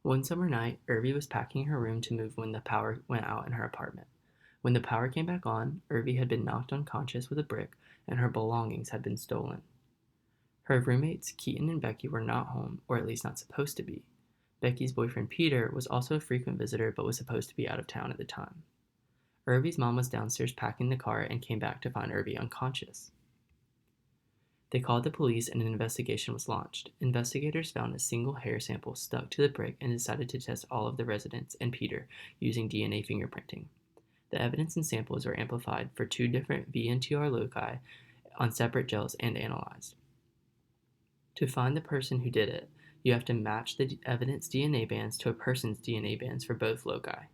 One summer night, Irvi was packing her room to move when the power went out in her apartment. When the power came back on, Irvi had been knocked unconscious with a brick and her belongings had been stolen. Her roommates, Keaton and Becky, were not home, or at least not supposed to be. Becky's boyfriend, Peter, was also a frequent visitor but was supposed to be out of town at the time. Irvi's mom was downstairs packing the car and came back to find Irvi unconscious. They called the police and an investigation was launched. Investigators found a single hair sample stuck to the brick and decided to test all of the residents and Peter using DNA fingerprinting. The evidence and samples were amplified for two different VNTR loci on separate gels and analyzed. To find the person who did it, you have to match the evidence DNA bands to a person's DNA bands for both loci.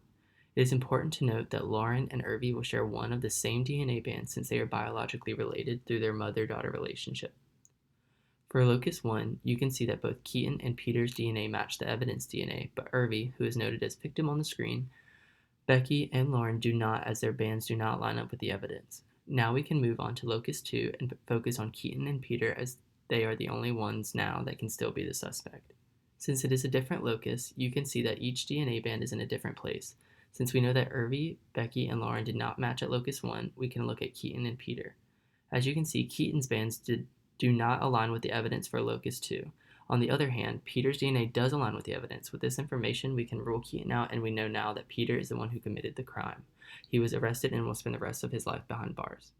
It is important to note that Lauren and Irvi will share one of the same DNA bands since they are biologically related through their mother-daughter relationship. For locus 1, you can see that both Keaton and Peter's DNA match the evidence DNA, but Irvi, who is noted as victim on the screen, Becky and Lauren do not, as their bands do not line up with the evidence. Now we can move on to locus 2 and focus on Keaton and Peter as they are the only ones now that can still be the suspect. Since it is a different locus, you can see that each DNA band is in a different place. Since we know that Irvi, Becky, and Lauren did not match at locus 1, we can look at Keaton and Peter. As you can see, Keaton's bands do not align with the evidence for locus 2. On the other hand, Peter's DNA does align with the evidence. With this information, we can rule Keaton out, and we know now that Peter is the one who committed the crime. He was arrested and will spend the rest of his life behind bars.